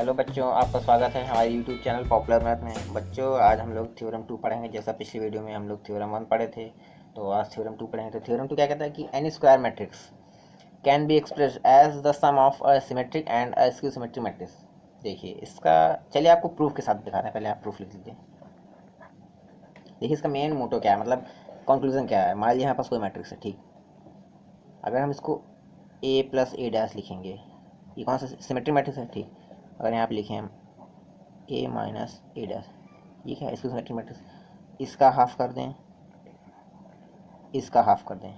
Hello बच्चों, आपका स्वागत है हमारे यूट्यूब चैनल पॉपुलर मैथ में। बच्चों, आज हम लोग थ्योरम 2 पढ़ेंगे। जैसा पिछली वीडियो में हम लोग थ्योरम 1 पढ़े थे, तो आज थ्योरम 2 पढ़ेंगे। तो थ्योरम 2 क्या कहता है कि any square matrix can be express as the sum of a symmetric and a skew symmetric matrix. देखिए इसका, चलिए आपको प्रूफ के साथ दिखा रहे हैं। पहले आप प्रूफ लिख लीजिए। देखिए इसका मेन मोटो क्या है, मतलब कंक्लूजन क्या है। मान लीजिए यहाँ पास कोई मैट्रिक्स है, ठीक। अगर हम इसको ए प्लस ए डैश लिखेंगे, ये कौन सा सिमेट्रिक मैट्रिक्स है, ठीक। अगर यहाँ पे लिखें हम ए माइनस ए डैश, ये क्या है, इसको सिमेट्रिक मैट्रिक्स। इसका हाफ कर दें, इसका हाफ कर दें।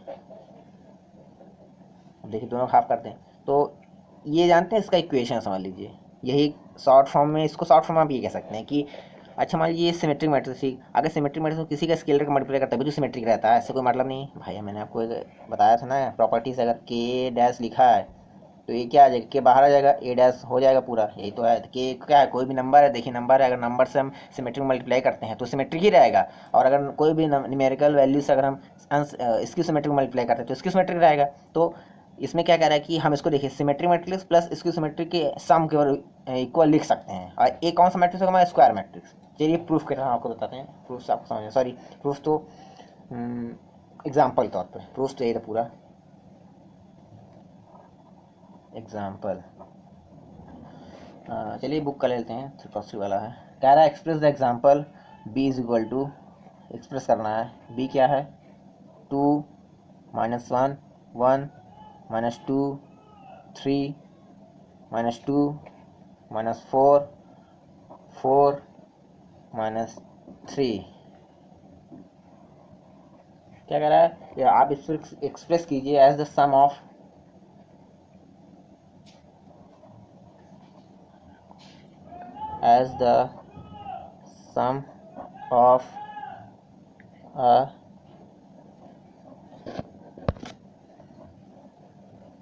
अब देखिए दोनों हाफ करते हैं तो ये जानते हैं इसका इक्वेशन समझ लीजिए। यही शॉर्ट फॉर्म में, इसको शॉर्ट फॉर्म में आप ये कह सकते हैं कि अच्छा मान लीजिए ये सिमेट्रिक मैट्रिक्स थी। अगर सिमेट्रिक मैट्रिक्स किसी का स्केलर का मल्टीप्लाई करता है भी तो सिमेट्रिक रहता है, ऐसे कोई मतलब नहीं भाई। मैंने आपको बताया था ना प्रॉपर्टीज, अगर के डैश लिखा है तो ये क्या आ जाएगा, के बाहर आ जाएगा, ए डैश हो जाएगा पूरा। यही तो है। के क्या है, कोई भी नंबर है, देखिए नंबर है, अगर नंबर से हम सिमेट्रिक मल्टीप्लाई करते हैं तो सिमेट्रिक ही रहेगा। और अगर कोई भी न्यूमेरिकल वैल्यू से अगर हम इसकी सिमेट्रिक मल्टीप्लाई करते हैं तो इसकी सिमेट्रिक रहेगा। तो इसमें क्या कह रहा है कि हम इसको देखिए सिमेट्रिक मैट्रिक्स प्लस इसकी सिमेट्रिक के सम के इक्वल लिख सकते हैं। और एक कौन सा मैट्रिक्स होगा, हमारा स्क्वायर मैट्रिक्स। चलिए प्रूफ के तरह आपको बताते हैं। प्रूफ से आपको समझ, सॉरी प्रूफ तो एग्जाम्पल तौर पर, प्रूफ तो यही था पूरा एग्जाम्पल। चलिए बुक कर लेते हैं, 3+3 वाला है। कह रहा है express the example B is equal to, express करना है बी क्या है, 2 -1 1 -2 3 -2 -4 4 -3। क्या कह रहा है, या आप इसको एक्सप्रेस कीजिए as the sum of as the sum of a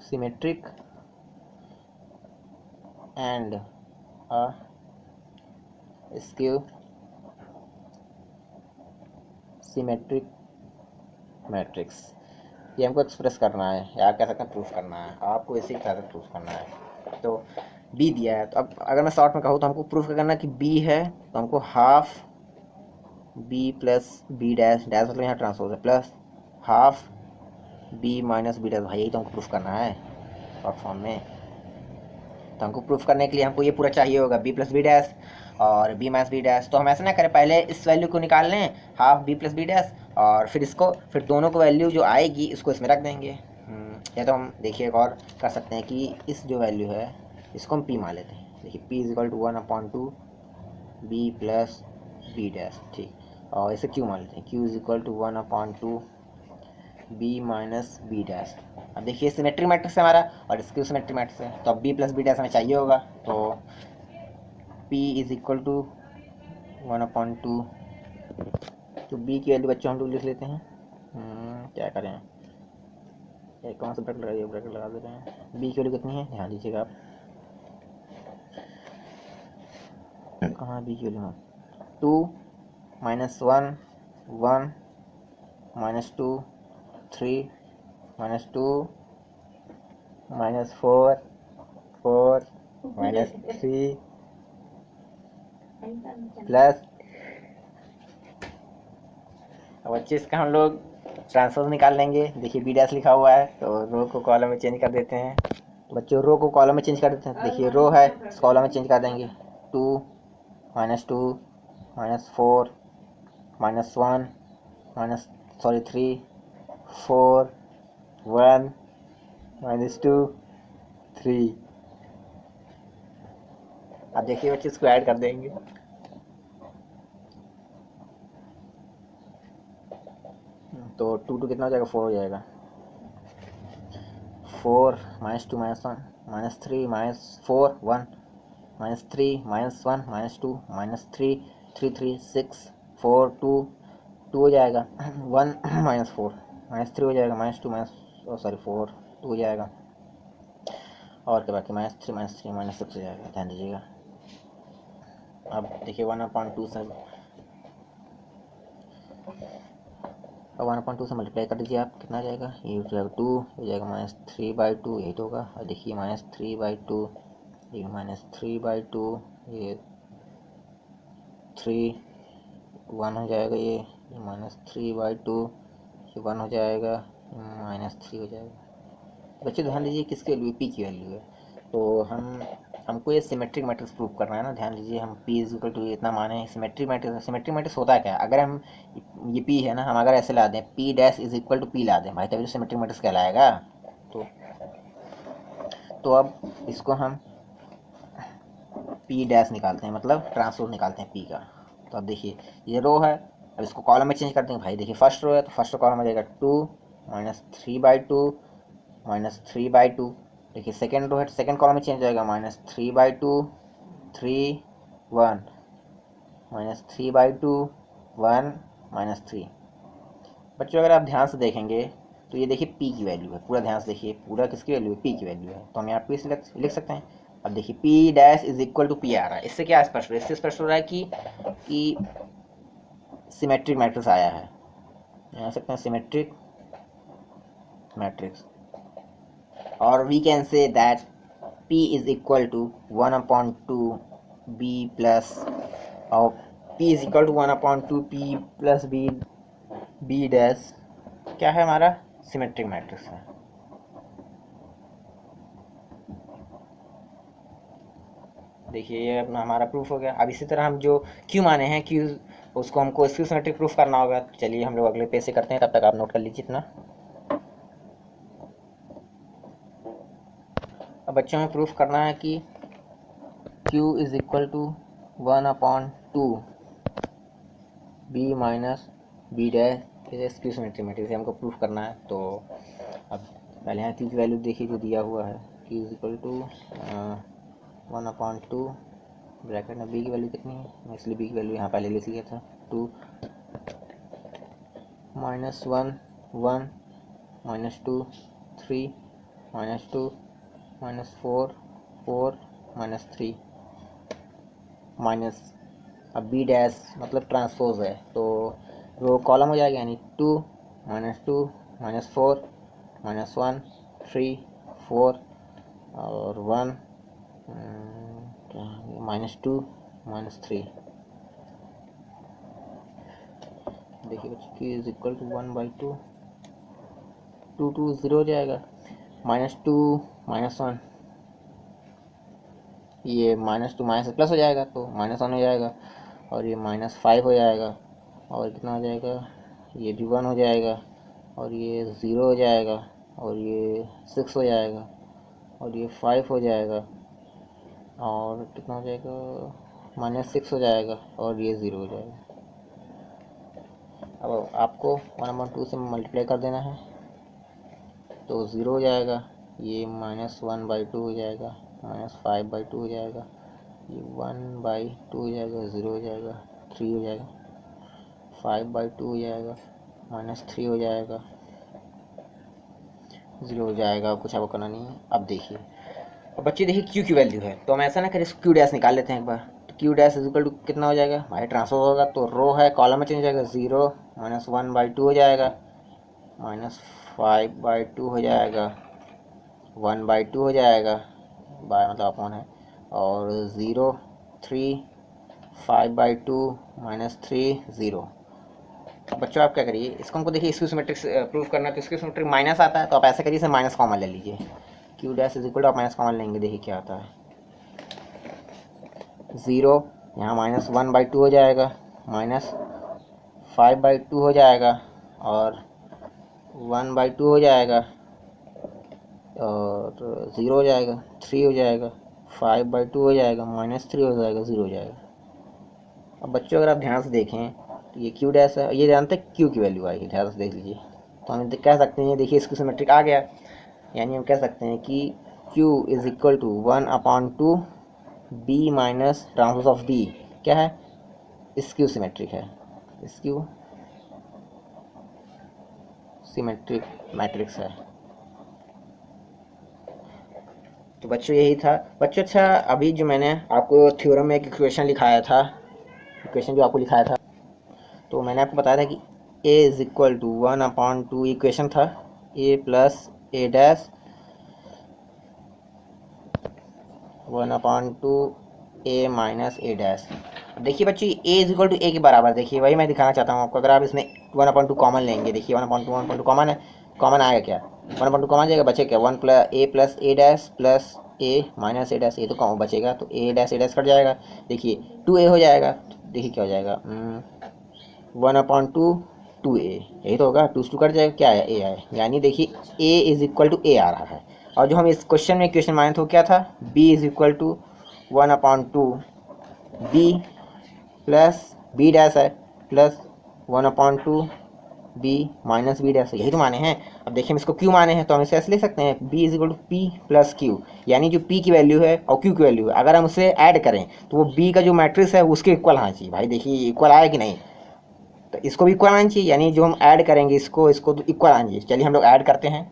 symmetric and a skew symmetric matrix। ये हमको एक्सप्रेस करना है, या आप कह सकते हैं प्रूफ करना है। आपको इसी के साथ प्रूफ करना है। तो बी दिया है, तो अब अगर मैं शॉर्ट में कहूँ तो हमको प्रूफ करना है कि बी है, तो हमको half B plus B dash, dash मतलब यहाँ ट्रांसपोज है, plus half B minus B dash. भाई यही तो हमको प्रूफ करना है शॉर्ट फॉर्म में। तो हमको प्रूफ करने के लिए हमको ये पूरा चाहिए होगा, बी प्लस बी डैश और बी माइनस बी डैश। तो हम ऐसा ना करें, पहले इस वैल्यू को निकाल लें half B plus B dash, और फिर इसको, फिर दोनों को वैल्यू जो आएगी इसको इसमें रख देंगे। या तो हम देखिए एक और कर सकते हैं कि इस जो वैल्यू है इसको हम पी मान लेते हैं। देखिए P is equal to 1/2 B plus B dash, ठीक। और इसे क्यू मान लेते हैं, Q is equal to 1/2 B minus B dash. अब देखिए सिमेट्रिक मैट्रिक्स है हमारा और इसकी सिमेट्रिक मैट्रिक्स है, तो अब बी प्लस बी डैश हमें चाहिए होगा। तो पी इज इक्वल टू 1/2, तो बी की वैल्यू बच्चों हम लोग लिख लेते हैं। क्या करें, एक कौन सा ब्रैकेट लगाइए, ब्रैकेट लगा दे रहे हैं। बी की वैल्यू कितनी है, ध्यान दीजिएगा आप, कहाँ बी की वैल्यू, 2 -1 1 -2 3 -2 -4 4 -3 प्लस। अब बच्चे इसका हम लोग ट्रांसपोज निकाल लेंगे। देखिए बी डैश लिखा हुआ है तो रो को कॉलम में चेंज कर देते हैं। तो बच्चों रो को कॉलम में चेंज कर देते हैं। देखिए रो है, इस कॉलम में चेंज कर देंगे। 2 -2 -4 -1 3 4 1 -2 3। अब देखिए बच्चे इसको ऐड कर देंगे। तो 2 कितना हो जाएगा, 4 हो जाएगा। 4 -2 -1 -3 -4 1 -3 -1 -2 -3 3 3 6 4 2 2 हो जाएगा। 1 -4 -3 हो जाएगा, -2 4 2 हो जाएगा, और क्या बाकी -3 -3 -6 हो जाएगा। ध्यान दीजिएगा। अब देखिए 1/2 से, अब 1/2 से मल्टीप्लाई कर दीजिए आप, कितना आ जाएगा, ये हो जाएगा 2, हो जाएगा -3/2, यही तो होगा। और देखिए -3/2 ये -3/2, ये 3 1 हो जाएगा, ये -3/2, ये 1 हो जाएगा, -3 हो जाएगा। बच्चे ध्यान दीजिए किसकी वैल्यू है, पी की वैल्यू है। तो हमको ये सिमेट्रिक मैट्रिक्स प्रूव करना है ना। ध्यान दीजिए, हम p इज इक्वल टू इतना माने सिमेट्रिक मैट्रिक्स होता है क्या? अगर हम ये p है ना, हम अगर ऐसे ला दें p dash is equal to p ला दें भाई, तभी तो सिमेट्रिक मैट्रिक्स कहलाएगा। तो अब इसको हम p डैश निकालते हैं, मतलब ट्रांसपोज निकालते हैं p का। तो अब देखिए ये रो है, अब इसको कॉलम में चेंज कर देंगे भाई। देखिए फर्स्ट रो है तो फर्स्ट कॉलम में जाएगा 2 -3/2 -3/2। देखिए सेकेंड रो है, सेकेंड कॉलम में चेंज हो जाएगा -3/2 3 1 -3/2 1 -3। बच्चों अगर आप ध्यान से देखेंगे तो ये देखिए p की वैल्यू है, पूरा ध्यान से देखिए, पूरा किसकी वैल्यू है, p की वैल्यू है। तो हम यहाँ पे लिख सकते हैं। अब देखिए p dash is equal to p आ रहा है, इससे क्या स्पष्ट हो रहा है? इससे स्पष्ट हो रहा है कि सिमेट्रिक मैट्रिक्स आया है। यहाँ सकते हैं सिमेट्रिक मैट्रिक्स, और we can say that p is equal to 1/2 b plus, और p is equal to 1/2 p plus b dash क्या है, हमारा सिमेट्रिक मैट्रिक्स है। देखिए ये अपना हमारा प्रूफ हो गया। अब इसी तरह हम जो क्यू माने हैं, क्यू उसको हमको स्क्यू सिमेट्रिक प्रूफ करना होगा। चलिए हम लोग अगले पेज से करते हैं, तब तक आप नोट कर लीजिए इतना। अब बच्चों में प्रूफ करना है कि q is equal to 1/2 b minus B dash skew symmetric matrix हमको प्रूफ करना है। तो अब पहले यहाँ q की वैल्यू देखिए जो दिया हुआ है, q is equal to 1/2 bracket में b की वैल्यू कितनी है, मैं इसलिए b की वैल्यू यहाँ पहले लिख लिया था 2 -1 1 -2 3 -2 -4 4 -3 माइनस, अब बी डैश मतलब ट्रांसपोज है तो रो कॉलम हो जाएगा, यानी 2 -2 -4 -1 3 4 और 1 -2 -3। देखिए बच्चों q इज इक्वल टू 1/2 2 2 0 हो जाएगा, -2 -1, ये -2 माइनस प्लस हो जाएगा तो -1 हो जाएगा, और ये -5 हो जाएगा, और कितना हो जाएगा, ये भी 1 हो जाएगा, और ये 0 हो जाएगा, और ये 6 हो जाएगा, और ये 5 हो जाएगा, और कितना हो जाएगा, -6 हो जाएगा, और ये 0 हो जाएगा। अब आपको 1/2 से मल्टीप्लाई कर देना है तो 0 हो जाएगा, ये -1/2 हो जाएगा, -5/2 हो जाएगा, ये 1/2 हो जाएगा, 0 हो जाएगा, 3 हो जाएगा, 5/2 हो जाएगा, -3 हो जाएगा, 0 हो जाएगा। कुछ आपको करना नहीं है। अब देखिए, अब बच्चे देखिए क्यू की वैल्यू है, तो हम ऐसा ना करें, क्यू डैश निकाल लेते हैं एक बार। तो Q dash is equal to कितना हो जाएगा भाई, ट्रांसफर होगा तो रो है कॉलम में चेंज हो जाएगा, 0 -1/2 हो जाएगा, -5/2 हो जाएगा, 1/2 हो जाएगा, बाय मतलब अपॉन है, और 0 3 5/2 -3 0। बच्चों आप क्या करिए, इसको हमको देखिए स्क्यू सिमेट्रिक प्रूफ करना है, तो स्क्यू सिमेट्रिक माइनस आता है, तो आप ऐसे करिए, इसे माइनस कॉमन ले लीजिए, Q dash is equal to, आप माइनस कॉमन लेंगे, देखिए क्या आता है, 0 यहाँ -1/2 हो जाएगा, -5/2 हो जाएगा, और 1/2 हो जाएगा, और 0 हो जाएगा, 3 हो जाएगा, 5/2 हो जाएगा, -3 हो जाएगा, 0 हो जाएगा। अब बच्चों अगर आप ध्यान से देखें तो ये क्यू डैश है, ये जानते हैं क्यू की वैल्यू आएगी, ध्यान से देख लीजिए। तो हम कह सकते हैं, देखिए इसकी सिमेट्रिक आ गया, यानी हम कह सकते हैं कि q is equal to 1/2 b minus transpose of b क्या है, स्क्यू सिमेट्रिक है, स्क्यू सिमेट्रिक मैट्रिक्स है। तो बच्चों यही था बच्चों। अच्छा, अभी जो मैंने आपको थ्योरम में एक इक्वेशन लिखाया था, इक्वेशन जो आपको लिखाया था, तो मैंने आपको बताया था कि a is equal to 1/2 equation था, a plus a dash 1/2 a minus a dash. देखिए बच्चों a is equal to a के बराबर, देखिए वही मैं दिखाना चाहता हूँ आपको। अगर आप इसमें 1/2 कॉमन लेंगे, देखिए 1/2 कॉमन है, कॉमन आएगा क्या, 1/2 कॉमन जाएगा, बचे क्या 1 plus a dash plus a minus a dash, ये तो कॉमन बचेगा, तो a डैश कट जाएगा, देखिए 2a हो जाएगा। देखिए क्या हो जाएगा 1/2 2a, यही तो होगा, 2 कट जाएगा, क्या है a है, यानी देखिए a is equal to a आ रहा है। और जो हम इस क्वेश्चन में इक्वेशन माने थे वो क्या था, b is equal to 1/2 b plus b dash है plus 1/2 b minus b dash है, यही तो माने हैं। अब देखिए हम इसको q माने हैं, तो हम इसे ऐसे ले सकते हैं b is equal to p plus q, यानी जो p की वैल्यू है और q की वैल्यू है अगर हम उसे ऐड करें तो वो b का जो मैट्रिक्स है उसके इक्वल आना चाहिए। भाई देखिए इक्वल आया कि नहीं, तो इसको भी इक्वल आना चाहिए, यानी जो हम ऐड करेंगे इसको तो इक्वल आना चाहिए। चलिए हम लोग ऐड करते हैं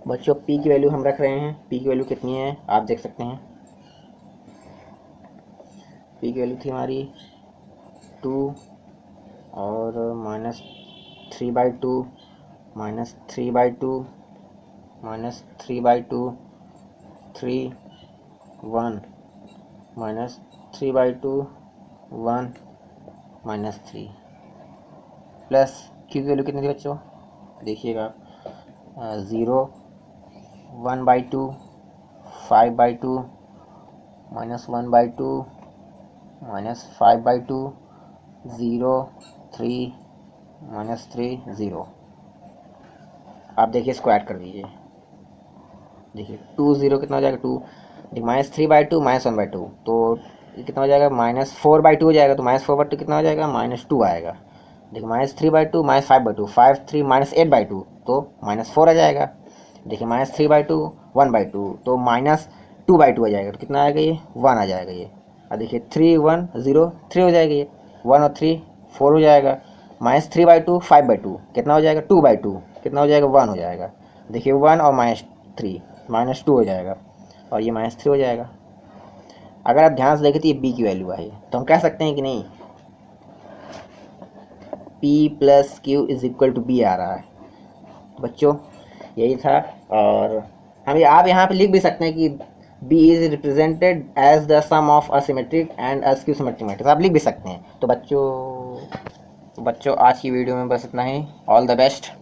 बच्चों। p की वैल्यू हम रख रहे हैं, p की वैल्यू कितनी है आप देख सकते हैं, p की वैल्यू थी हमारी 2 और -3/2 -3/2 -3/2 3 1 -3/2 1 -3 प्लस क्यू की वैल्यू कितनी थी बच्चों, देखिएगा 0 1/2 5/2 -1/2 -5/2 0 3 -3 0। आप देखिए इसको ऐड कर दीजिए, देखिए 2 0 कितना हो जाएगा 2, देखिए -3/2 -1/2, तो ये कितना हो जाएगा -4/2 हो जाएगा, तो -4/2 कितना हो जाएगा -2 आएगा। देखिए -3/2 -5/2 5 3 -8/2, तो -4 आ जाएगा। देखिए -3/2 1/2, तो -2/2 हो जाएगा, तो कितना आएगा ये 1 आ जाएगा ये। और देखिए 3 1 0 3 हो जाएगा ये, 1 और 3 4 हो जाएगा। -3/2 5/2 कितना हो जाएगा 2/2, कितना हो जाएगा 1 हो जाएगा। देखिए 1 और -3 -2 हो जाएगा, और ये -3 हो जाएगा। अगर आप ध्यान से देखें तो ये b की वैल्यू है, तो हम कह सकते हैं कि नहीं p plus Q is equal to b आ रहा है। तो बच्चों यही था, और हम आप यहाँ पे लिख भी सकते हैं कि b is represented as the sum of a symmetric and a skew symmetric matrix, आप लिख भी सकते हैं। तो बच्चों आज की वीडियो में बस इतना ही। All the best.